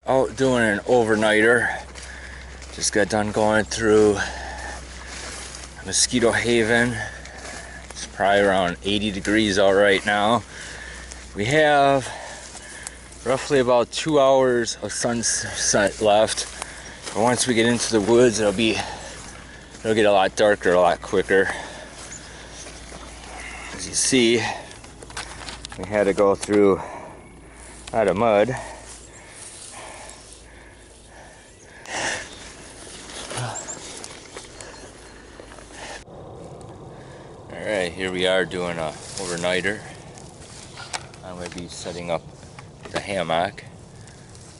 Out doing an overnighter. Just got done going through Mosquito Haven. It's probably around 80 degrees out right now. We have roughly about 2 hours of sunset left. But once we get into the woods, it'll get a lot darker a lot quicker. As you see, we had to go through a lot of mud. Alright, here we are doing a overnighter. I'm going to be setting up the hammock,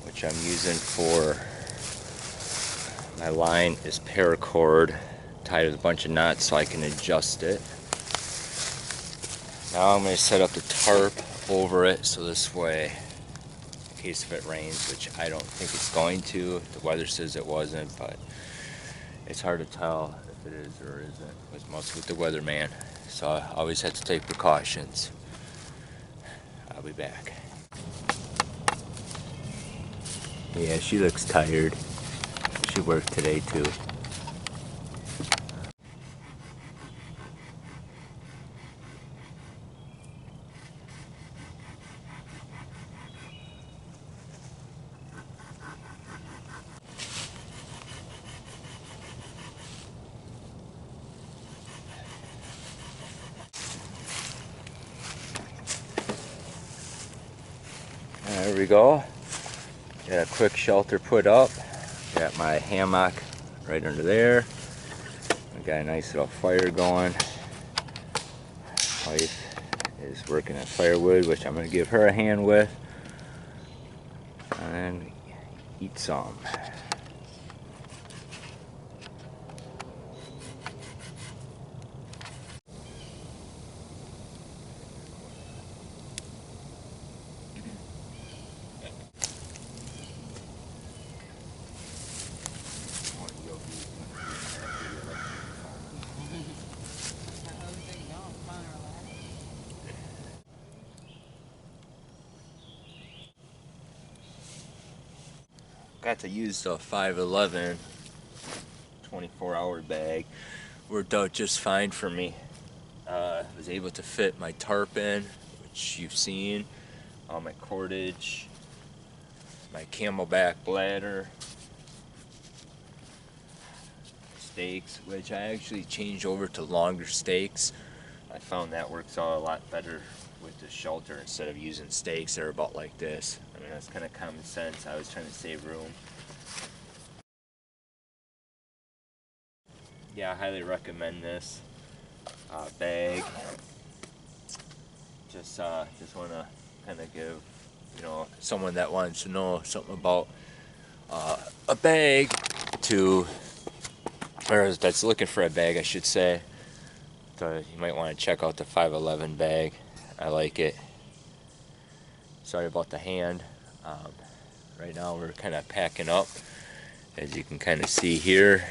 which I'm using for my line is paracord tied with a bunch of knots so I can adjust it. Now I'm going to set up the tarp over it so this way, in case if it rains, which I don't think it's going to. The weather says it wasn't, but it's hard to tell if it is or isn't, mostly with the weatherman. So I always have to take precautions. I'll be back. Yeah, she looks tired. She worked today too. There we go. Got a quick shelter put up. Got my hammock right under there. I got a nice little fire going. Wife is working at firewood, which I'm going to give her a hand with. And eat some. Got to use the 511 24-hour bag. Worked out just fine for me. Was able to fit my tarp in, which you've seen, all my cordage, my camelback bladder, stakes, which I actually changed over to longer stakes. I found that works out a lot better with the shelter instead of using stakes that are about like this. I mean, that's kind of common sense. I was trying to save room. Yeah, I highly recommend this bag. Just want to kind of give, someone that wants to know something about a bag or that's looking for a bag, I should say. So you might want to check out the 511 bag. I like it. Sorry about the hand. Right now we're kind of packing up, as you can kind of see here.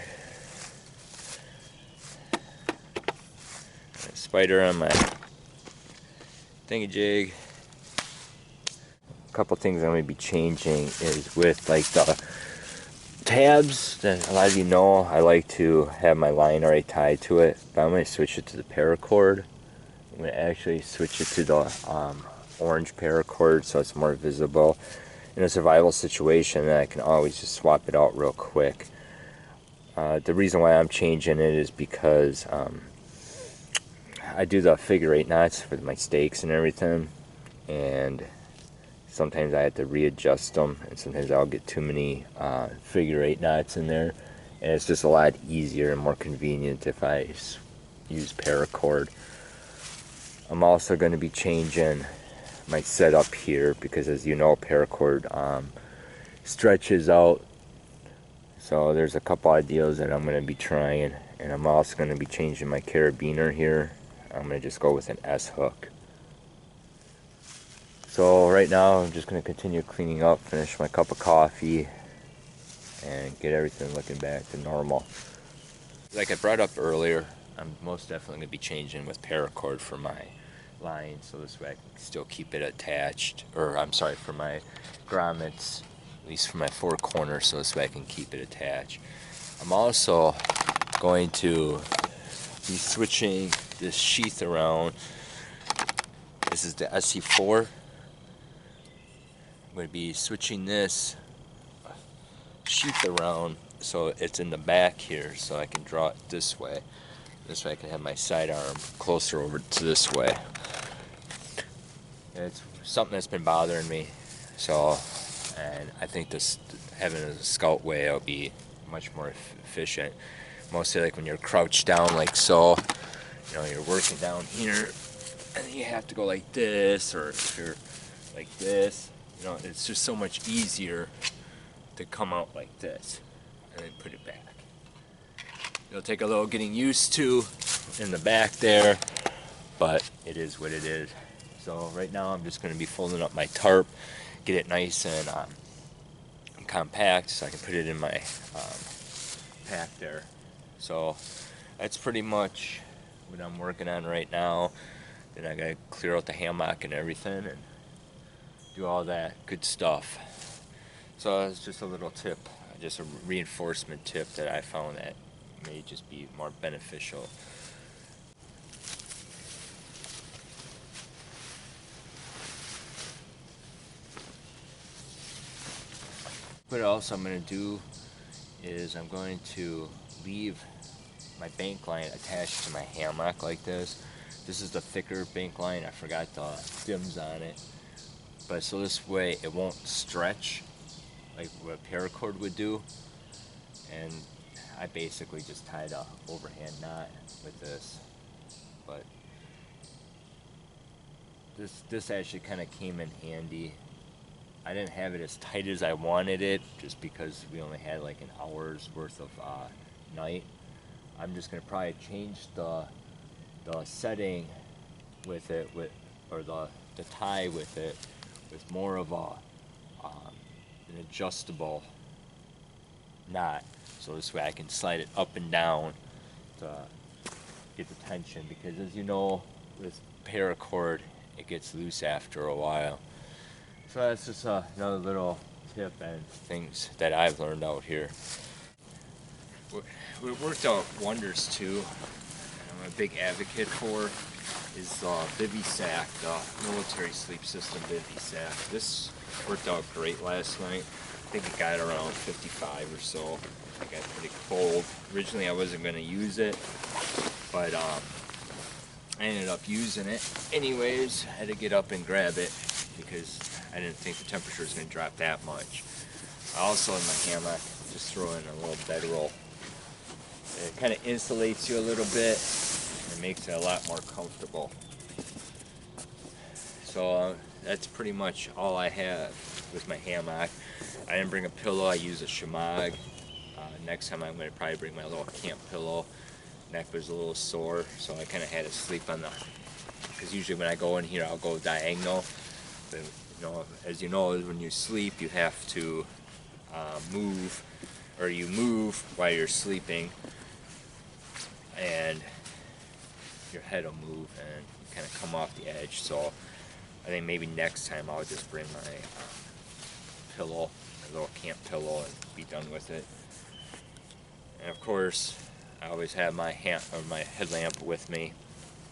A spider on my thingy-jig. A couple things I'm going to be changing is with like the tabs that a lot of you know. I like to have my line already tied to it, but I'm going to switch it to the paracord. I'm going to actually switch it to the orange paracord so it's more visible. In a survival situation, I can always just swap it out real quick. The reason why I'm changing it is because I do the figure 8 knots with my stakes and everything, and sometimes I have to readjust them, and sometimes I'll get too many figure 8 knots in there, and it's just a lot easier and more convenient if I use paracord. I'm also going to be changing my setup here because, as you know, paracord stretches out. So there's a couple ideas that I'm going to be trying, and I'm also going to be changing my carabiner here. I'm going to just go with an S hook. So right now I'm just going to continue cleaning up, finish my cup of coffee, and get everything looking back to normal. Like I brought up earlier, I'm most definitely going to be changing with paracord for my line, so this way I can still keep it attached, or I'm sorry, for my grommets at least for my four corners, so this way I can keep it attached. I'm also going to be switching this sheath around. This is the SC4. I'm going to be switching this sheath around so it's in the back here, so I can draw it this way. This way I can have my sidearm closer over to this way. And it's something that's been bothering me, so, and I think this having a scout way will be much more efficient. Mostly like when you're crouched down like so, you know, you're working down here and you have to go like this, or if you're like this, you know, it's just so much easier to come out like this and then put it back. It'll take a little getting used to in the back there, but it is what it is. So right now I'm just going to be folding up my tarp, get it nice and compact so I can put it in my pack there. So that's pretty much what I'm working on right now. Then I gotta clear out the hammock and everything and do all that good stuff. So it's just a little tip, just a reinforcement tip that I found that may just be more beneficial. What else I'm going to do is I'm going to leave my bank line attached to my hammock like this. This is the thicker bank line. I forgot the stems on it. But so this way it won't stretch like what a paracord would do. And I basically just tied a overhand knot with this. But this actually kind of came in handy. I didn't have it as tight as I wanted it just because we only had like an hour's worth of night. I'm just gonna probably change the setting with it, or the tie with it, with more of an adjustable knot, so this way I can slide it up and down to get the tension, because as you know, with paracord it gets loose after a while. So that's just another little tip and things that I've learned out here. What worked out wonders too, and I'm a big advocate for, is the Vivisac, the military sleep system Vivisac. This worked out great last night. I think it got around 55 or so. It got pretty cold. Originally I wasn't going to use it, but I ended up using it anyways. I had to get up and grab it because I didn't think the temperature was going to drop that much. I also, in my hammock, just throw in a little bedroll. It kind of insulates you a little bit and makes it a lot more comfortable. So that's pretty much all I have with my hammock. I didn't bring a pillow. I use a Shimag. Next time I'm going to probably bring my little camp pillow. Neck was a little sore, so I kind of had to sleep on the, because usually when I go in here I'll go diagonal. But, you know, as you know, when you sleep you have to move, or you move while you're sleeping, and your head will move and you kind of come off the edge. So I think maybe next time I'll just bring my pillow, a little camp pillow, and be done with it. And of course, I always have my headlamp with me.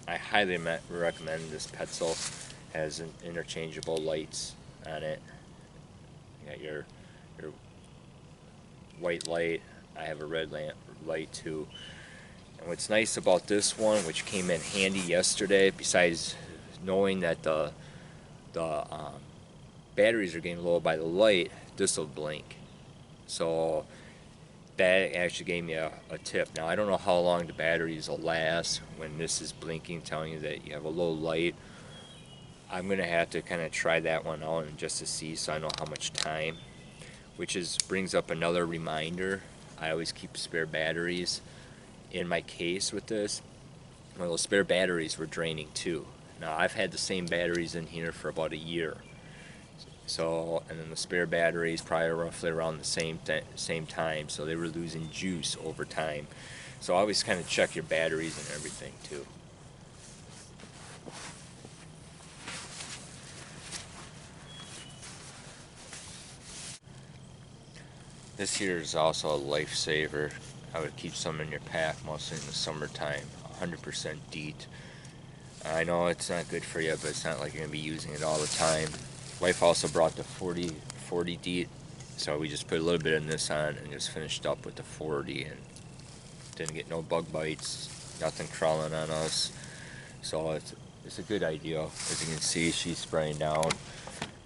I highly recommend this Petzl. Has an interchangeable lights on it. You got your white light. I have a red light too. And what's nice about this one, which came in handy yesterday, besides knowing that the batteries are getting low by the light, this will blink. So that actually gave me a tip. Now I don't know how long the batteries will last when this is blinking, telling you that you have a low light. I'm gonna have to kind of try that one out and just to see, so I know how much time. Which brings up another reminder. I always keep spare batteries in my case with this. Well, those spare batteries were draining too. Now I've had the same batteries in here for about a year. So, and then the spare batteries probably roughly around the same time, so they were losing juice over time. So always kind of check your batteries and everything too. This here is also a lifesaver. I would keep some in your pack, mostly in the summertime. 100% DEET. I know it's not good for you, but it's not like you're gonna be using it all the time. Wife also brought the 40 DEET, so we just put a little bit of this on and just finished up with the 40, and didn't get no bug bites, nothing crawling on us. So it's a good idea. As you can see, she's spraying down,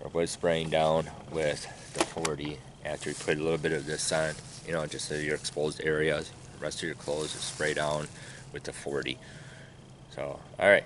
or was spraying down with the 40 after you put a little bit of this on, you know, just so your exposed areas. The rest of your clothes is spray down with the 40. So, alright.